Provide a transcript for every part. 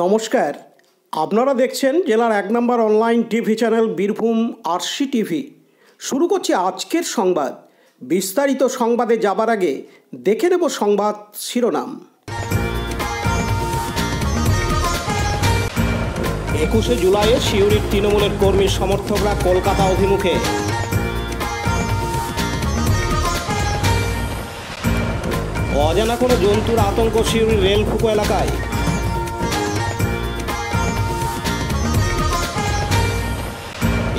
নমস্কার, আপনারা দেখছেন জেলার 1 নম্বর online TV channel Birbhum RC TV. শুরু করছি আজকের সংবাদ। বিস্তারিত সংবাদে যাবার আগে দেখে নেব সংবাদ শিরোনাম। 21শে জুলাইয়ে সিউড়ির তৃণমূলের কর্মী সমর্থকরা কলকাতা অভিমুখে। অজানা কোনো জন্তুর আতঙ্ক সিউড়ির রেলফুকো এলাকায়।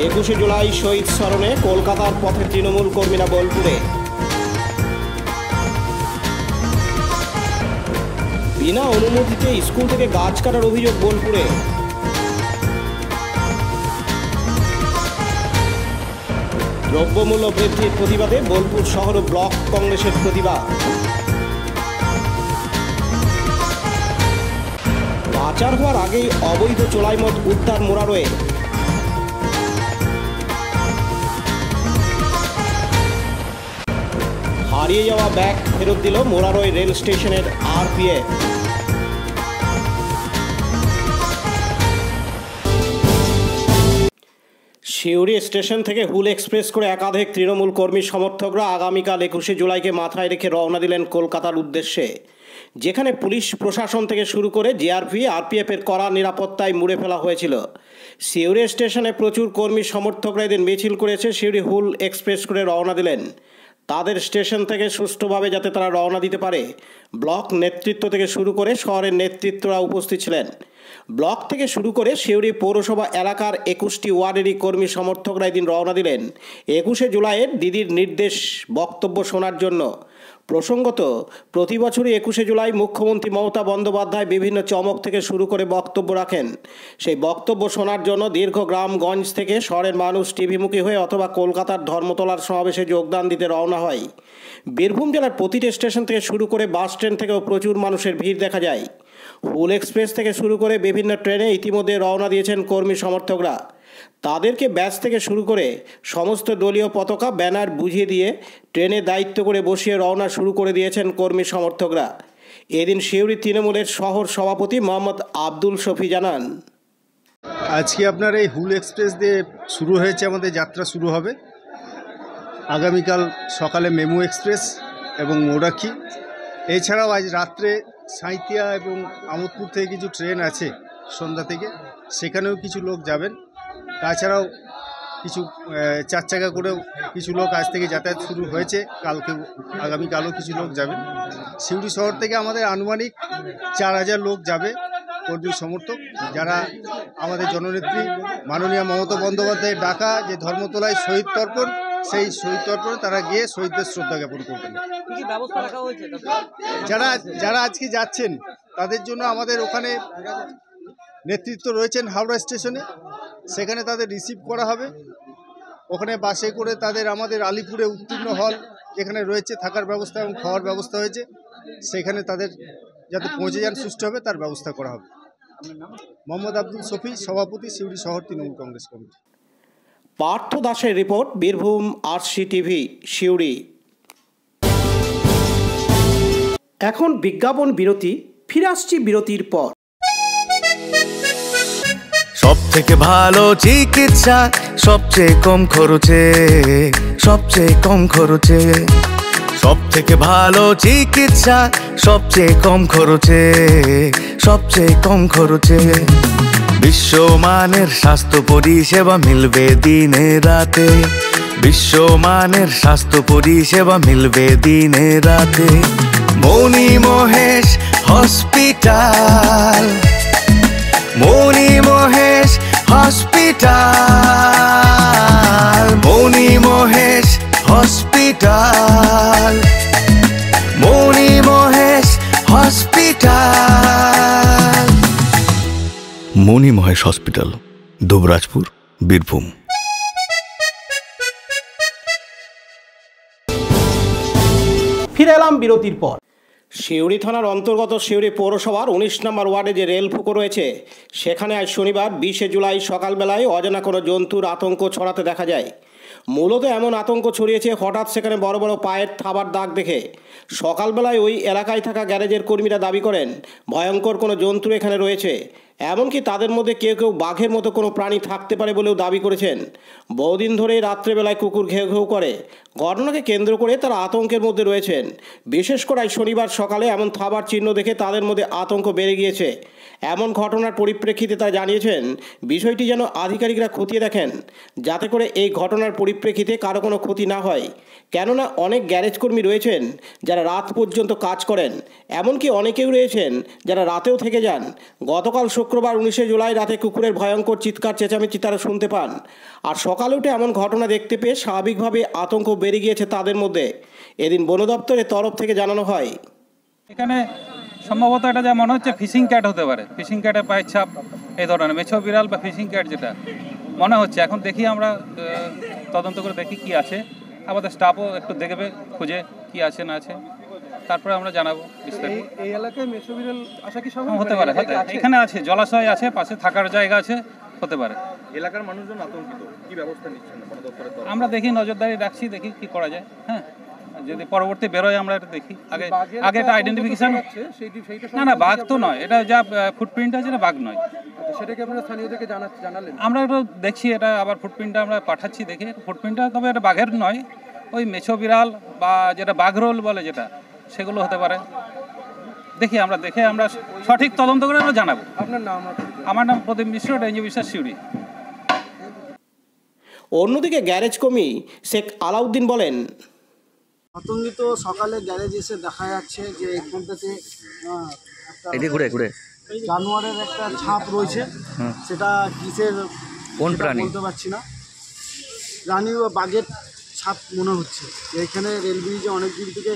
21শে জুলাই শহীদ স্মরণে কলকাতার পথে তৃণমূল কর্মীরা বোলপুরে। বিনা অনুমতিতে স্কুল থেকে গাছ কাটার অভিযোগ বোলপুরে। দ্রব্যমূল্য বৃদ্ধির প্রতিবাদে বোলপুর শহর ও ব্লক কংগ্রেসের প্রতিবাদ। পাচার হওয়ার আগেই অবৈধ চোলাই মদ উদ্ধার মোরারোয়ে। হারিয়ে যাওয়া ব্যাগ ফেরত দিল মোরারোয় রেল স্টেশনের আরপিএফ। সিউড়ি স্টেশন থেকে হুল এক্সপ্রেস করে একাধিক তৃণমূল কর্মী সমর্থকরা আগামীকাল 21শে জুলাইকে মাথায় রেখে রওনা দিলেন কলকাতার উদ্দেশ্যে, যেখানে পুলিশ প্রশাসন থেকে শুরু করে জিআরপি আরপিএফের কড়া নিরাপত্তায় মুড়ে ফেলা হয়েছিল। সিউড়ি স্টেশনে প্রচুর কর্মী সমর্থকরা এদিন মিছিল করেছে। সিউড়ি হুল এক্সপ্রেস করে রওনা দিলেন। তাদের স্টেশন থেকে সুষ্ঠুভাবে যাতে তারা রওনা দিতে পারে, ব্লক নেতৃত্ব থেকে শুরু করে শহরের নেতৃত্বরা উপস্থিত ছিলেন। ব্লক থেকে শুরু করে সিউড়ি পৌরসভা এলাকার 21টি ওয়ার্ডেরই কর্মী সমর্থকরা এদিন রওনা দিলেন 21শে জুলাইয়ের দিদির নির্দেশ বক্তব্য শোনার জন্য। প্রসঙ্গত, প্রতি বছরই 21শে জুলাই মুখ্যমন্ত্রী মমতা বন্দ্যোপাধ্যায় বিভিন্ন চমক থেকে শুরু করে বক্তব্য রাখেন। সেই বক্তব্য শোনার জন্য দীর্ঘ গ্রামগঞ্জ থেকে শহরের মানুষ টিভিমুখী হয়ে অথবা কলকাতার ধর্মতলার সমাবেশে যোগদান দিতে রওনা হয়। বীরভূম জেলার প্রতিটি স্টেশন থেকে শুরু করে বাস স্ট্যান্ড থেকেও প্রচুর মানুষের ভিড় দেখা যায়। হুল এক্সপ্রেস থেকে শুরু করে বিভিন্ন ট্রেনে ইতিমধ্যে রওনা দিয়েছেন কর্মী সমর্থকরা। তাদেরকে ব্যাচ থেকে শুরু করে সমস্ত দলীয় পতাকা ব্যানার বুঝিয়ে দিয়ে ট্রেনে দায়িত্ব করে বসিয়ে রওনা শুরু করে দিয়েছেন কর্মী সমর্থকরা। এদিন সিউড়ি তৃণমূলের শহর সভাপতি মোহাম্মদ আব্দুল শফি জানান, আজকে আপনার এই হুল এক্সপ্রেস দিয়ে শুরু হয়েছে, আমাদের যাত্রা শুরু হবে। আগামীকাল সকালে মেমু এক্সপ্রেস এবং মৌরাক্ষী, এছাড়াও আজ রাত্রে সাঁইতিয়া এবং আমোদপুর থেকে কিছু ট্রেন আছে সন্ধ্যা থেকে, সেখানেও কিছু লোক যাবেন। তাছাড়াও কিছু 4 চাকা করেও কিছু লোক আজ থেকে যাতায়াত শুরু হয়েছে, আগামীকালও কিছু লোক যাবেন। সিউড়ি শহর থেকে আমাদের আনুমানিক 4000 লোক যাবে কর্মী সমর্থক, যারা আমাদের জননেত্রী মাননীয় মমতা বন্দ্যোপাধ্যায়ের ডাকা যে ধর্মতলায় শহীদ তর্পণ, সেই শহীদ তর্পণে তারা গিয়ে শহীদদের শ্রদ্ধা জ্ঞাপন করবেন। যারা আজকে যাচ্ছেন তাদের জন্য আমাদের ওখানে নেতৃত্ব রয়েছেন হাওড়া স্টেশনে, সেখানে তাদের রিসিভ করা হবে। ওখানে বাসে করে তাদের আমাদের আলিপুরে উত্তীর্ণ হল যেখানে রয়েছে, থাকার ব্যবস্থা এবং খাওয়ার ব্যবস্থা হয়েছে, সেখানে তাদের যাতে পৌঁছে যান সুষ্ঠুভাবে তার ব্যবস্থা করা হবে। মোহাম্মদ আব্দুল শফি, সভাপতি, সিউড়ি শহর তৃণমূল কংগ্রেস কমিটি। পার্থ দাসের report, Birbhum RC TV, Suri. এখন বিজ্ঞাপন বিরতি, ফিরে আসছি বিরতির পর। সব থেকে ভালো চিকিৎসা সবচেয়ে কম খরচে, সবচেয়ে কম খরচে। সব থেকে ভালো চিকিৎসা সবচেয়ে কম খরচে, সবচেয়ে কম খরচে। বিশ্বমানের স্বাস্থ্য পরিষেবা মিলবে দিনে রাতে, বিশ্বমানের স্বাস্থ্য পরিষেবা মিলবে দিনে রাতে। মণি মহেশ হসপিটাল, মণি মহেশ হসপিটাল, মণি মহেশ হসপিটাল, মণি মহেশ হসপিটাল। মণি মহেশ হসপিটাল, দুবরাজপুর, বীরভূম। ফিরে এলাম বিরতির পর। সিউড়ি থানার অন্তর্গত সিউড়ি পৌরসভার 19 নম্বর ওয়ার্ডে যে রেল ফুকো রয়েছে, সেখানে আজ শনিবার 20শে জুলাই সকালবেলায় অজানা কোনো জন্তুর আতঙ্ক ছড়াতে দেখা যায়। মূলত এমন আতঙ্ক ছড়িয়েছে হঠাৎ সেখানে বড় বড় পায়ের থাবার দাগ দেখে। সকালবেলায় ওই এলাকায় থাকা গ্যারেজের কর্মীরা দাবি করেন ভয়ঙ্কর কোনো জন্তু এখানে রয়েছে। এমনকি তাদের মধ্যে কেউ কেউ বাঘের মতো কোনো প্রাণী থাকতে পারে বলেও দাবি করেছেন। বহুদিন ধরেই রাত্রেবেলায় কুকুর ঘেউ ঘেউ করে। ঘটনাকে কেন্দ্র করে তারা আতঙ্কের মধ্যে রয়েছেন। বিশেষ করে শনিবার সকালে এমন থাবার চিহ্ন দেখে তাদের মধ্যে আতঙ্ক বেড়ে গিয়েছে। এমন ঘটনার পরিপ্রেক্ষিতে তারা জানিয়েছেন বিষয়টি যেন আধিকারিকরা খতিয়ে দেখেন, যাতে করে এই ঘটনার পরিপ্রেক্ষিতে কারো কোনো ক্ষতি না হয়। কেননা অনেক গ্যারেজ কর্মী রয়েছেন যারা রাত পর্যন্ত কাজ করেন, এমনকি অনেকেও রয়েছেন যারা রাতেও থেকে যান। গতকাল শুক্রবার 19শে জুলাই রাতে কুকুরের ভয়ঙ্কর চিৎকার চেঁচামেচি তারা শুনতে পান। আর সকালে উঠে এমন ঘটনা দেখতে পেয়ে স্বাভাবিকভাবে আতঙ্ক বেড়ে গিয়েছে তাদের মধ্যে। এদিন বন দপ্তরের তরফ থেকে জানানো হয়, এখানে সম্ভবত এটা যা মনে হচ্ছে ফিশিং ক্যাট হতে পারে, ফিশিং ক্যাটের পায়ের ছাপ এই ধরনের মেছো বিড়াল বা ফিশিং ক্যাট যেটা মনে হচ্ছে। এখন দেখি আমরা তদন্ত করে দেখি কি আছে, আমাদের স্টাফও একটু দেখবে খুঁজে কি আছে না আছে, তারপরে আমরা জানাবো বিস্তারিত। এই এলাকায় মেছো বিড়াল আসা কি সম্ভব? হতে পারে, এখানে আছে, জলাশয় আছে, পাশে থাকার জায়গা আছে, হতে পারে। এলাকার মানুষজন আতঙ্কিত, কি ব্যবস্থা নিচ্ছেন বন দপ্তরের তরফে? আমরা দেখি, নজরদারি রাখছি, দেখি কি করা যায়। হ্যাঁ, যদি পরবর্তী বেরোয় আমরা এটা দেখি। আগে এটা আইডেন্টিফিকেশন, না বাঘ তো নয়, এটা যা ফুটপ্রিন্ট আছে এটা বাঘ নয়। সেটাকে আপনারা স্থানীয়দেরকে জানালেন? আমরা একটু দেখছি, এটা আবার ফুটপ্রিন্টটা আমরা পাঠাচ্ছি দেখি ফুটপ্রিন্টটা, তবে এটা বাঘের নয়, ওই মেছো বিড়াল বা যেটা বাঘরোল বলে যেটা, সেগুলো হতে পারে। দেখি আমরা দেখে আমরা সঠিক তদন্ত করে আমরা জানাবো। আপনার নাম? আমার নাম প্রদীপ মিশ্র, রেঞ্জ অফিসার শিউরি। অন্যদিকে গ্যারেজ কর্মী শেখ আলাউদ্দিন বলেন, আতঙ্কিত সকালে গ্যারেজ এসে দেখা যাচ্ছে যে এখানটাতে জানোয়ারের একটা ছাপ রয়েছে। সেটা কিসের, কোন প্রাণী বলতে পারছি না, প্রাণী বা বাঘের ছাপ মনে হচ্ছে। এখানে রেল ব্রিজে অনেক দিন থেকে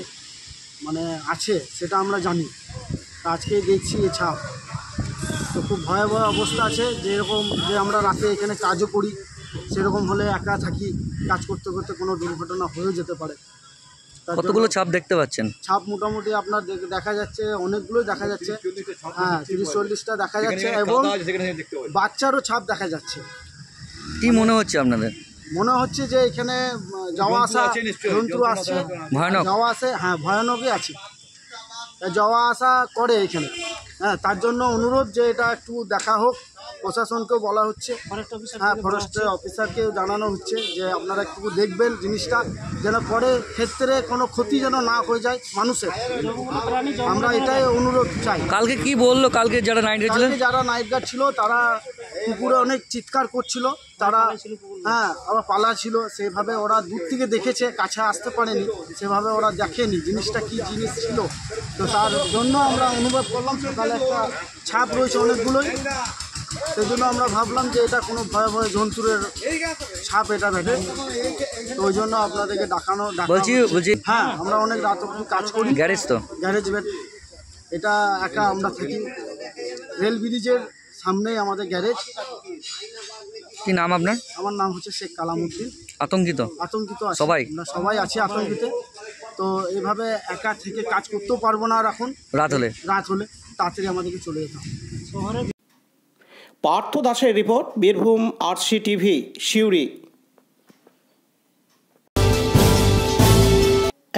মানে আছে, সেটা আমরা জানি। আজকে দেখছি এই ছাপ, তো খুব ভয়াবহ অবস্থা আছে। যেরকম যে আমরা রাতে এখানে কাজও করি, সেরকম হলে একা থাকি, কাজ করতে করতে কোনো দুর্ঘটনা হয়েও যেতে পারে। কতগুলো ছাপ দেখতে পাচ্ছেন? ছাপ মোটামুটি আপনার দেখা যাচ্ছে, অনেকগুলোই দেখা যাচ্ছে। হ্যাঁ, 30-40টা দেখা যাচ্ছে, এবং বাচ্চারও ছাপ দেখা যাচ্ছে। কি মনে হচ্ছে আপনাদের? মনে হচ্ছে যে এখানে যাওয়া আসা জন্তু আসছে, ভয়ানক যাওয়া আসে, হ্যাঁ ভয়ানকই আছে, যাওয়া আসা করে এখানে। হ্যাঁ, তার জন্য অনুরোধ যে এটা একটু দেখা হোক। প্রশাসনকেও বলা হচ্ছে, হ্যাঁ ফরেস্টের অফিসারকেও জানানো হচ্ছে যে আপনারা একটু দেখবেন জিনিসটা, যেন পরে ক্ষেত্রে কোনো ক্ষতি যেন না হয়ে যায় মানুষের। আমরা এটাই অনুরোধ চাই। কালকে কি বললো, কালকে যারা নাইট গার্ড ছিলেন, যারা নাইট গার্ড ছিল তারা কুকুরে অনেক চিৎকার করছিল, তারা হ্যাঁ আবার পালা ছিল, সেভাবে ওরা দূর থেকে দেখেছে, কাছে আসতে পারেনি, সেভাবে ওরা দেখেনি জিনিসটা কি জিনিস ছিল। তো তার জন্য আমরা অনুভব করলাম সকালে একটা ছাপ রয়েছে অনেকগুলোই, সেই জন্য আমরা ভাবলাম যে এটা কোনো ভয়াবহ জন্তুরের ছাপ এটা ভেবে, তো ওই জন্য আপনাদেরকে বলছি হ্যাঁ আমরা অনেক রাত অবধি কাজ করি। গ্যারেজ তো, গ্যারেজ বেড এটা একা আমরা থাকি, রেল ব্রিজের সামনেই আমাদের গ্যারেজ। কি নাম আপনার? আমার নাম হচ্ছে শেখ কালামউদ্দিন। আতঙ্কিত আছি সবাই? আমরা সবাই আছি আতঙ্কিত। তো এইভাবে একা থেকে কাজ করতেও পারবো না, আর এখন রাত হলে তাড়াতাড়ি আমাদেরকে চলে যেতে হবে। পার্থ দাসের রিপোর্ট, বীরভূম আরসি টিভি, শিউরি।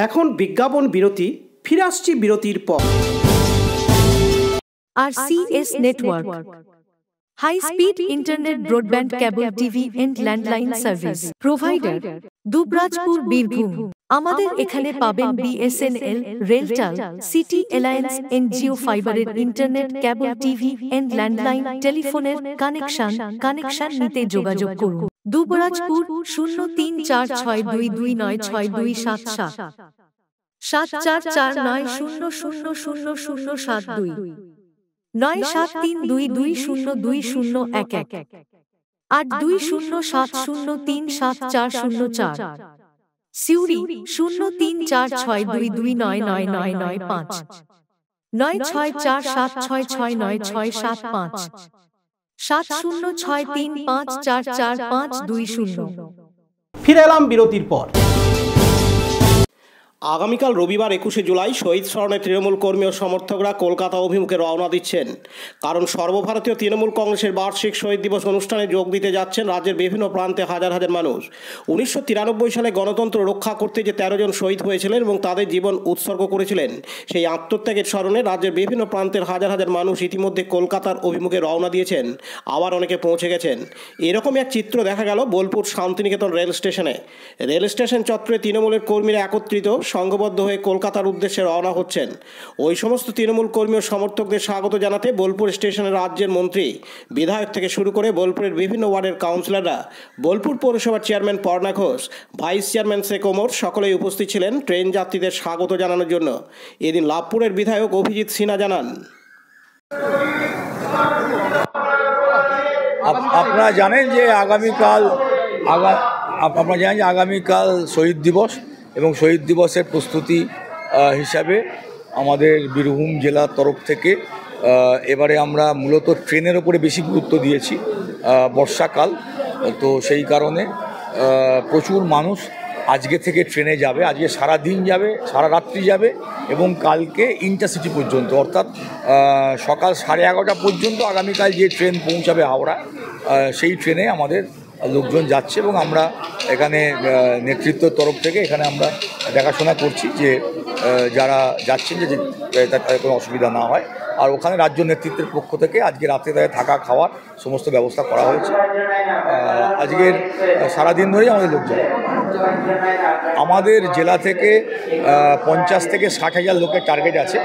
এখন বিজ্ঞাপন বিরতি, ফিরে আসছি বিরতির পর। RCS Network, high speed internet, broadband, cable TV and landline service provider, Dubrajpur, Birbhum. আমাদের এখানে পাবেন BSNL, Railtel, city alliance, NGO ফাইবারের internet, cable TV and landline টেলিফোনের কানেকশন নিতে যোগাযোগ করুন। দুবরাজপুর 0346229627 7449000072 9732202011 8207037404। সিউড়ি 034622999995 9647669675 7063544520। ফিরে এলাম বিরতির পর। আগামীকাল রবিবার 21শে জুলাই শহীদ স্মরণে তৃণমূল কর্মী ও সমর্থকরা কলকাতা অভিমুখে রওনা দিচ্ছেন। কারণ সর্বভারতীয় তৃণমূল কংগ্রেসের বার্ষিক শহীদ দিবস অনুষ্ঠানে যোগ দিতে যাচ্ছেন রাজ্যের বিভিন্ন প্রান্তে হাজার হাজার মানুষ। 1993 সালে গণতন্ত্র রক্ষা করতে যে 13 জন শহীদ হয়েছিলেন এবং তাদের জীবন উৎসর্গ করেছিলেন, সেই আত্মত্যাগের স্মরণে রাজ্যের বিভিন্ন প্রান্তের হাজার হাজার মানুষ ইতিমধ্যে কলকাতার অভিমুখে রওনা দিয়েছেন, আবার অনেকে পৌঁছে গেছেন। এরকম এক চিত্র দেখা গেল বোলপুর শান্তিনিকেতন রেল স্টেশনে। রেল স্টেশন চত্বরে তৃণমূলের কর্মীরা একত্রিত সংঘবদ্ধ হয়ে কলকাতার উদ্দেশ্যে রওনা হচ্ছেন। ওই সমস্ত তৃণমূল কর্মী ও সমর্থকদের স্বাগত জানাতে বোলপুর স্টেশনের রাজ্যের মন্ত্রী, বিধায়ক থেকে শুরু করে বোলপুরের বিভিন্ন ওয়ার্ডের কাউন্সিলররা, বোলপুর পৌরসভার chairman Parna Ghosh, vice chairman Sheikh Omar সকলেই উপস্থিত ছিলেন ট্রেন যাত্রীদের স্বাগত জানানোর জন্য। এদিন লাভপুরের বিধায়ক অভিজিৎ সিনহা জানান, আপনারা জানেন যে আগামীকাল শহীদ দিবস এবং শহীদ দিবসের প্রস্তুতি হিসাবে আমাদের বীরভূম জেলার তরফ থেকে এবারে আমরা মূলত ট্রেনের ওপরে বেশি গুরুত্ব দিয়েছি। বর্ষাকাল তো সেই কারণে প্রচুর মানুষ আজকে থেকে ট্রেনে যাবে, আজকে সারা দিন যাবে, সারা রাত্রি যাবে এবং কালকে ইন্টারসিটি পর্যন্ত, অর্থাৎ সকাল 11:30 পর্যন্ত আগামীকাল যে ট্রেন পৌঁছাবে হাওড়া, সেই ট্রেনে আমাদের লোকজন যাচ্ছে এবং আমরা এখানে নেতৃত্বের তরফ থেকে এখানে আমরা দেখাশোনা করছি যে যারা যাচ্ছেন যে তাদের কোনো অসুবিধা না হয়। আর ওখানে রাজ্য নেতৃত্বের পক্ষ থেকে আজকে রাতে থাকা খাওয়ার সমস্ত ব্যবস্থা করা হয়েছে। আজকের সারাদিন ধরেই আমাদের লোক যাবে। আমাদের জেলা থেকে 50 থেকে 60,000 লোকের টার্গেট আছে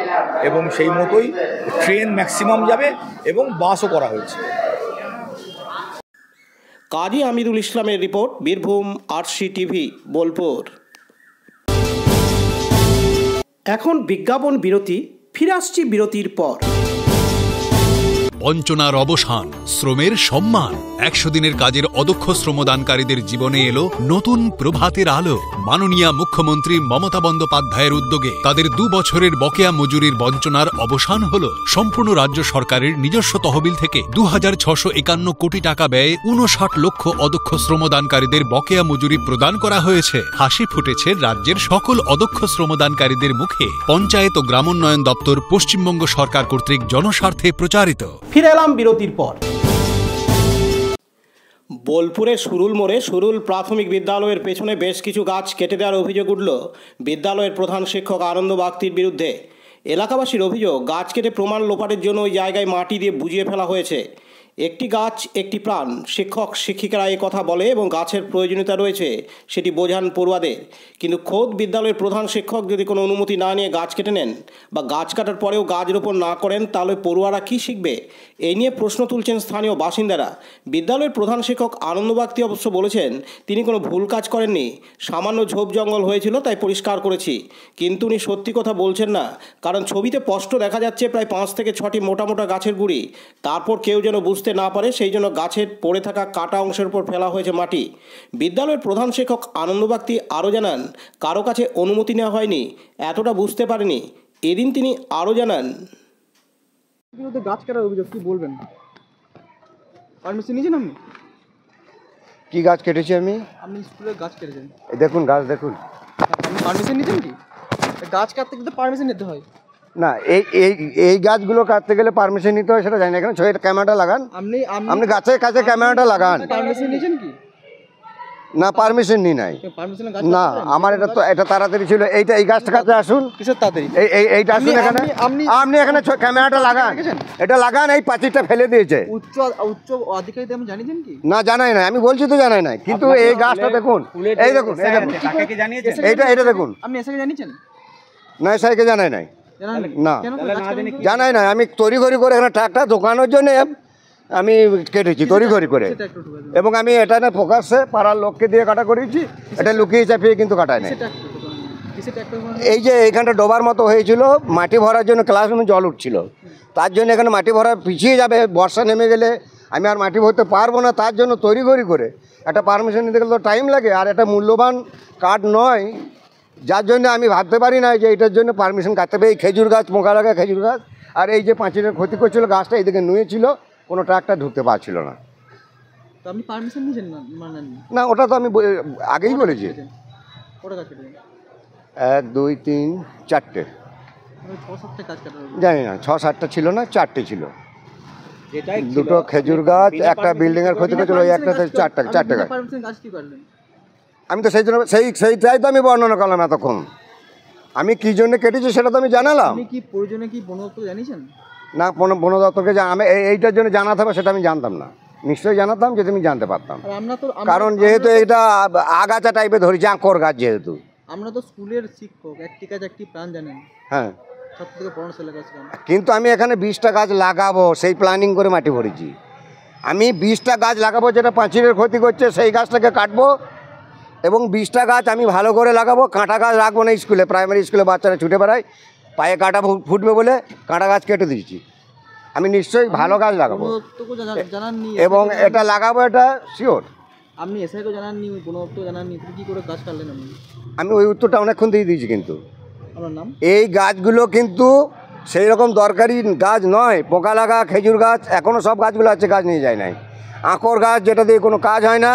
এবং সেই মতোই ট্রেন ম্যাক্সিমাম যাবে এবং বাসও করা হয়েছে। কাজী আমিরুল ইসলামের report, Birbhum RC TV, Bolpur. এখন বিজ্ঞাপন বিরতি, ফিরে আসছি বিরতির পর। বঞ্চনার অবসান, শ্রমের সম্মান। 100 দিনের কাজের অদক্ষ শ্রমদানকারীদের জীবনে এলো নতুন প্রভাতের আলো। মাননীয় মুখ্যমন্ত্রী মমতা বন্দ্যোপাধ্যায়ের উদ্যোগে তাদের 2 বছরের বকেয়া মজুরির বঞ্চনার অবসান হলো। সম্পূর্ণ রাজ্য সরকারের নিজস্ব তহবিল থেকে 2651 কোটি টাকা ব্যয়ে 59 লক্ষ অদক্ষ শ্রমদানকারীদের বকেয়া মজুরি প্রদান করা হয়েছে। হাসি ফুটেছে রাজ্যের সকল অদক্ষ শ্রমদানকারীদের মুখে। পঞ্চায়েত ও গ্রামোন্নয়ন দপ্তর পশ্চিমবঙ্গ সরকার কর্তৃক জনস্বার্থে প্রচারিত। ফিরে এলাম বিরতির পর। বোলপুরের সুরুল মোড়ে সুরুল প্রাথমিক বিদ্যালয়ের পেছনে বেশ কিছু গাছ কেটে দেওয়ার অভিযোগ উঠল বিদ্যালয়ের প্রধান শিক্ষক আনন্দ বাগতির বিরুদ্ধে। এলাকাবাসীর অভিযোগ, গাছ কেটে প্রমাণ লোপাটের জন্য ওই জায়গায় মাটি দিয়ে বুঝিয়ে ফেলা হয়েছে। একটি গাছ একটি প্রাণ, শিক্ষক শিক্ষিকারা এই কথা বলে এবং গাছের প্রয়োজনীয়তা রয়েছে সেটি বোঝান পড়ুয়াদের। কিন্তু খোদ বিদ্যালয়ের প্রধান শিক্ষক যদি কোনো অনুমতি না নিয়ে গাছ কেটে নেন বা গাছ কাটার পরেও গাছ রোপণ না করেন, তাহলে পড়ুয়ারা কী শিখবে? এই নিয়ে প্রশ্ন তুলছেন স্থানীয় বাসিন্দারা। বিদ্যালয়ের প্রধান শিক্ষক আনন্দ বাগতি অবশ্য বলেছেন তিনি কোনো ভুল কাজ করেননি, সামান্য ঝোপ জঙ্গল হয়েছিল তাই পরিষ্কার করেছি। কিন্তু উনি সত্যি কথা বলছেন না, কারণ ছবিতে স্পষ্ট দেখা যাচ্ছে প্রায় 5 থেকে 6টি মোটা মোটা গাছের গুঁড়ি। তারপর কেউ যেন বুঝতে না পারে সেই জন্য গাছের পড়ে থাকা কাটা অংশের উপর ফেলা হয়েছে মাটি। বিদ্যালয়ের প্রধান শিক্ষক আনন্দ বাগতি আরও জানান, কারো কাছে অনুমতি নেওয়া হয়নি, এতটা বুঝতে পারেনি। এদিন তিনি আরও জানান, গাছ কাটার অভিযোগ কি বলবেন? পারমিশন নিয়েছেন আপনি? কি গাছ কেটেছি আমি? আপনি স্কুলের গাছ কেটেছেন? দেখুন গাছ দেখুন। আপনি পারমিশন নিয়েছেন কি? গাছ কাটতে গেলে পারমিশন নিতে হয় না, এই গাছগুলো কাটতে গেলে পারমিশন নিতে হয় সেটা জানি না। এখানে ছবির ক্যামেরাটা লাগান, আপনি গাছের কাছে ক্যামেরাটা লাগান। পারমিশন নিয়েছেন কি? না, পারমিশন নি নাই। না, আমার এটা তাড়াতাড়ি ছিল। এই গাছটা কাছে আসুন। কিসের তাড়াতাড়ি? এইটা আসুন এখানে। আপনি এখানে ক্যামেরাটা লাগান, এটা লাগান। এই পাঁচিরটা ফেলে দিয়েছে। উচ্চ আধিকারিক আমি জানিয়েছেন কি? না, জানাই নাই, আমি বলছি তো জানাই নাই। কিন্তু এই গাছটা দেখুন, এই দেখুন, এটা দেখুন। আপনি এসে জানিয়েছেন? না, এসআইকে জানাই নাই। না, জানাই নাই। আমি তড়িঘড়ি করে এখানে ট্রাকটা ঢোকানোর জন্য আমি কেটেছি তড়িঘড়ি করে, এবং আমি এটা না ফোকাসে পাড়ার লোককে দিয়ে কাটা করেছি। এটা লুকিয়ে চাপিয়ে কিন্তু কাটায় নাই। এই যে এইখানটা ডোবার মতো হয়েছিল, মাটি ভরার জন্য ক্লাসরুমে জল উঠছিল, তার জন্য এখানে মাটি ভরা পিছিয়ে যাবে। বর্ষা নেমে গেলে আমি আর মাটি ভরতে পারবো না, তার জন্য তড়িঘড়ি করে একটা পারমিশন নিতে গেলে তো টাইম লাগে, আর এটা মূল্যবান কাঠ নয়, যার জন্য আমি ভাবতে পারি না যে এটার জন্য পারমিশন কাটতে হবে। এই খেজুর গাছ, মোকা লাগা খেজুর গাছ, আর এই যে পাঁচিলের ক্ষতি করছিল গাছটা এইদিকে নুয়েছিল, কোনো ট্রাকটা ঢুকতে পারছিল না। আপনি পারমিশন নিয়েছেন না? না, ওটা তো আমি আগেই বলেছি। 1 2 3 4টে, জানি না 6-7টা ছিল না, 4টে ছিল। দুটো খেজুর গাছ, একটা বিল্ডিং এর ক্ষতি করেছিল, ওই একটাতে 4টে গাছ। আমি তো সেইটাই তো আমি বর্ণনা করলাম এতক্ষণ। আমি কি জন্য কেটেছি সেটা তো আমি জানালাম। না, বন দপ্তরকে আমি এইটার জন্য জানাতে হবে সেটা আমি জানতাম না। নিশ্চয়ই জানাতাম যদি আমি জানতে পারতাম, কারণ যেহেতু এটা আগাছা টাইপের ধরি, জাঁকর গাছ যেহেতু। আমরা তো স্কুলের শিক্ষক, একটি গাছ একটি প্রাণ জানেন। হ্যাঁ, সবথেকে বড় ছেলে গাছ। কিন্তু আমি এখানে 20টা গাছ লাগাবো সেই প্ল্যানিং করে মাটি ভরেছি। আমি 20টা গাছ লাগাবো, যেটা পাঁচিলের ক্ষতি করছে সেই গাছটাকে কাটবো, এবং 20টা গাছ আমি ভালো করে লাগাবো। কাঁটা গাছ রাখবো না স্কুলে, প্রাইমারি স্কুলে বাচ্চারা ছুটে বেড়ায়, পায়ে কাঁটা ফুটবে বলে কাঁটা গাছ কেটে দিয়েছি। আমি নিশ্চয়ই ভালো গাছ লাগাবো এবং এটা লাগাবো, এটা শিওর। আপনি এসআইকে জানাননি, বন দপ্তর জানাননি, কি করে গাছ কাটলেন? আমি ওই উত্তরটা অনেকক্ষণ দিয়ে দিয়েছি। কিন্তু আপনার নাম? এই গাছগুলো কিন্তু সেই রকম দরকারি গাছ নয়। পোকা লাগা খেজুর গাছ এখনও সব গাছগুলো আছে, গাছ নিয়ে যায় নাই। আঁকর গাছ যেটা দিয়ে কোনো কাজ হয় না,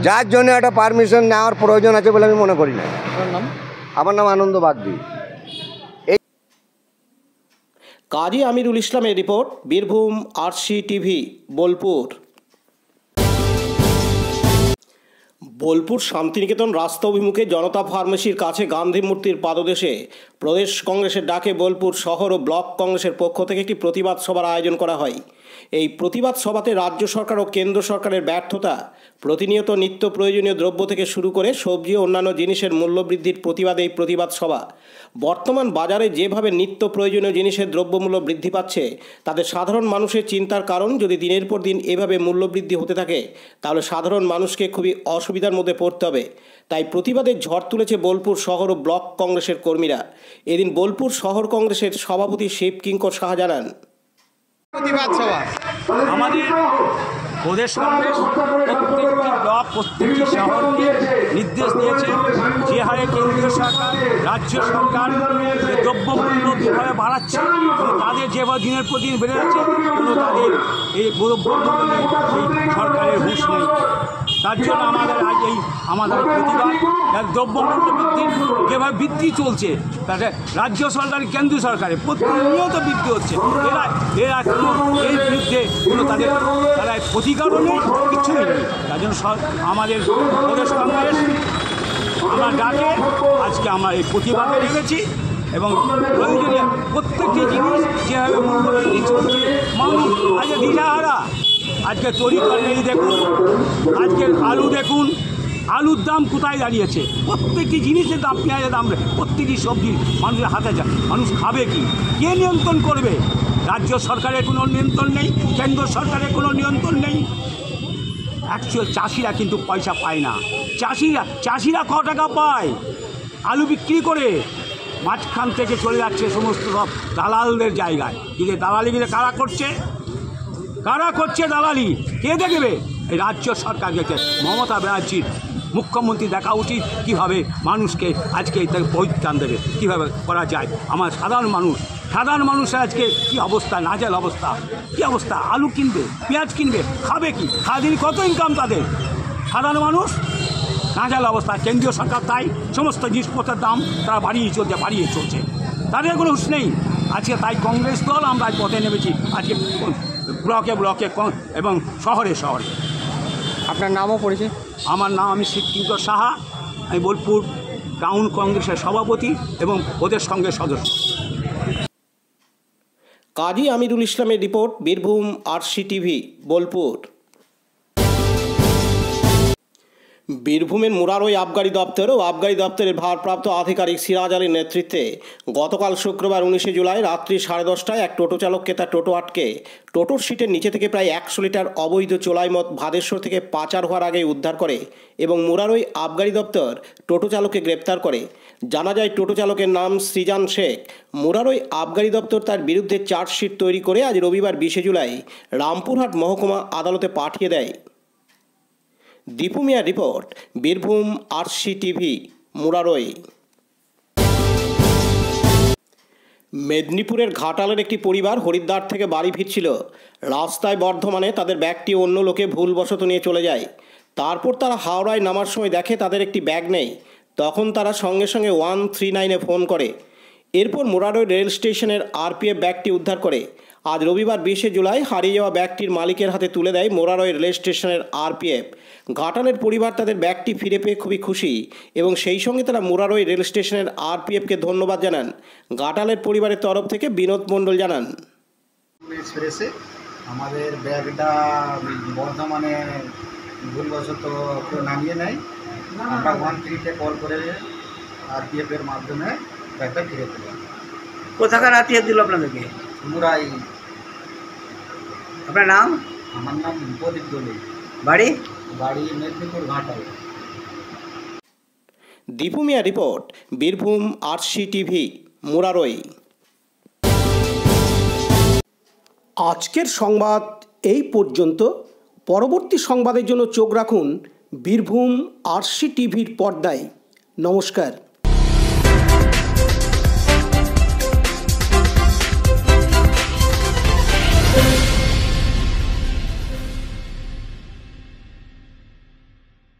যার জন্য একটা পারমিশন নেওয়ার প্রয়োজন আছে বলে আমি মনে করি না। আমার নাম আনন্দ বাগদি। কাজী আমিরুল ইসলামের report, Birbhum RC TV, Bolpur. Bolpur Santiniketan রাস্তা অভিমুখে জনতা ফার্মেসির কাছে গান্ধী মূর্তির পাদদেশে প্রদেশ কংগ্রেসের ডাকে বোলপুর শহর ও ব্লক কংগ্রেসের পক্ষ থেকে একটি প্রতিবাদ সভার আয়োজন করা হয়। এই প্রতিবাদ সভাতে রাজ্য সরকার ও কেন্দ্র সরকারের ব্যর্থতা, প্রতিনিয়ত নিত্য প্রয়োজনীয় দ্রব্য থেকে শুরু করে সবজি ও অন্যান্য জিনিসের মূল্যবৃদ্ধির প্রতিবাদে এই প্রতিবাদ সভা। বর্তমান বাজারে যেভাবে নিত্য প্রয়োজনীয় জিনিসের দ্রব্যমূল্য বৃদ্ধি পাচ্ছে, তাতে সাধারণ মানুষের চিন্তার কারণ। যদি দিনের পর দিন এভাবে মূল্যবৃদ্ধি হতে থাকে, তাহলে সাধারণ মানুষকে খুবই অসুবিধার মধ্যে পড়তে হবে। তাই প্রতিবাদের ঝড় তুলেছে বোলপুর শহর ও ব্লক কংগ্রেসের কর্মীরা। এদিন বোলপুর শহর কংগ্রেসের সভাপতি শিব কিঙ্কর সাহা জানান, প্রতিবাদ সভা আমাদের প্রদেশ কংগ্রেস প্রত্যেকটি ব্লক, প্রত্যেকটি শহরকে নির্দেশ দিয়েছে যে হারে কেন্দ্রীয় সরকার, রাজ্য সরকার যে দ্রব্যমূল্য যেভাবে বাড়াচ্ছে, তাদের যেভাবে দিনের পর দিন বেড়ে যাচ্ছে, কোনো তাদের এই দ্রব্যমূল্য নিয়ে এই সরকারের হুঁশ নেই। তার জন্য আমাদের আজ এই প্রতিবাদ। দ্রব্যমূল্য বৃদ্ধি যেভাবে বৃদ্ধি চলছে, তাতে রাজ্য সরকার, কেন্দ্রীয় সরকারের প্রতিনিয়ত বৃদ্ধি হচ্ছে। এরা কোনো এর বিরুদ্ধে কোনো তারা প্রতিকারও নেই, কিছুই নেই। তার জন্য আমাদের প্রদেশ কংগ্রেস আমার ডাকে আজকে আমরা এই প্রতিবাদে নেমেছি এবং প্রয়োজনীয় প্রত্যেকটি জিনিস যেভাবে মূল্যবৃদ্ধি চলছে, মানুষ আজকে দিশাহারা। আজকে তরিতরকারি দেখুন, আজকের আলু দেখুন, আলুর দাম কোথায় দাঁড়িয়েছে, প্রত্যেকটি জিনিসের দাম, পেঁয়াজের দাম, প্রত্যেকটি সবজি মানুষের হাতে যায়। মানুষ খাবে কি? কে নিয়ন্ত্রণ করবে? রাজ্য সরকারের কোনো নিয়ন্ত্রণ নেই, কেন্দ্র সরকারের কোনো নিয়ন্ত্রণ নেই। অ্যাকচুয়াল চাষিরা কিন্তু পয়সা পায় না। চাষিরা ক টাকা পায় আলু বিক্রি করে? মাঝখান থেকে চলে যাচ্ছে সমস্ত সব দালালদের জায়গায়। যদি দালালিগুলো কারা করছে দালালি? কে দেখবে? এই রাজ্য সরকার গেছে। মমতা ব্যানার্জির মুখ্যমন্ত্রী দেখা উচিত কীভাবে মানুষকে আজকে তাকে পরিত্রাণ দেবে, কীভাবে করা যায়। আমার সাধারণ মানুষের আজকে কী অবস্থা, নাজেহাল অবস্থা, কী অবস্থা। আলু কিনবে, পেঁয়াজ কিনবে, খাবে কি? সারাদিন কত ইনকাম তাদের? সাধারণ মানুষ নাজেহাল অবস্থা। কেন্দ্রীয় সরকার তাই সমস্ত জিনিসপত্রের দাম তারা বাড়িয়ে চলছে, তাদের কোনো হুঁশ নেই। আজকে তাই কংগ্রেস দল আমরা পথে নেমেছি, আজকে ব্লকে এবং শহরে। আপনার নামও পড়েছে? আমার নাম, আমি শিব কিঙ্কর সাহা। আমি বোলপুর টাউন কংগ্রেসের সভাপতি এবং প্রদেশ কংগ্রেস সদস্য। কাজী আমিরুল ইসলামের report, Birbhum RC TV, Bolpur. বীরভূমের মুরারই আবগারি দপ্তর ও আবগারি দপ্তরের ভারপ্রাপ্ত আধিকারিক সিরাজ আলীর নেতৃত্বে গতকাল শুক্রবার 19 জুলাই রাত্রি 10:30টায় এক টোটো চালককে তার টোটো আটকে টোটোর সিটের নিচে থেকে প্রায় 100 লিটার অবৈধ চোলাই মদ ভাদেশ্বর থেকে পাচার হওয়ার আগেই উদ্ধার করে এবং মুরারই আবগারি দপ্তর টোটো চালককে গ্রেপ্তার করে। জানা যায় টোটো চালকের নাম সৃজান শেখ। মুরারই আবগারি দপ্তর তার বিরুদ্ধে চার্জশিট তৈরি করে আজ রবিবার 20 জুলাই রামপুরহাট মহকুমা আদালতে পাঠিয়ে দেয়। দীপু মিয়ার report, Birbhum RC TV, Murarai. মেদিনীপুরের ঘাটালের একটি পরিবার হরিদ্বার থেকে বাড়ি ফিরছিল। রাস্তায় বর্ধমানে তাদের ব্যাগটি অন্য লোকে ভুলবশত নিয়ে চলে যায়। তারপর তারা হাওড়ায় নামার সময় দেখে তাদের একটি ব্যাগ নেই। তখন তারা সঙ্গে সঙ্গে 139-এ ফোন করে। এরপর মোরারই রেল স্টেশনের আরপিএফ ব্যাগটি উদ্ধার করে আজ রবিবার 20শে জুলাই হারিয়ে যাওয়া ব্যাগটির মালিকের হাতে তুলে দেয় মোরারই রেল স্টেশনের আরপিএফ। ঘাটালের পরিবার তাদের ব্যাগটি ফিরে পেয়ে খুবই খুশি এবং সেই সঙ্গে তারা মোরারই রেল স্টেশনের আরপিএফকে ধন্যবাদ জানান। ঘাটালের পরিবারের তরফ থেকে বিনোদ মণ্ডল জানান, এক্সপ্রেসে আমাদের ব্যাগটা বর্ধমানে ভুলবশত কেউ নামিয়ে নেয়। আমরা 1-3-তে কল করে আরপিএফের মাধ্যমে ব্যাগটা ফিরে পেলাম। কোথাকার আরপিএফ দিল আপনাদেরকে? মুরাই। আপনার নাম? আমার নাম প্রদীপ দোলে। বাড়ি? বাড়ি Medinipur, Ghatal. Dipu Mia report, Birbhum RC TV, Murarai. আজকের সংবাদ এই পর্যন্ত। পরবর্তী সংবাদের জন্য চোখ রাখুন বীরভূম আরসি টিভির পর্দায়। নমস্কার।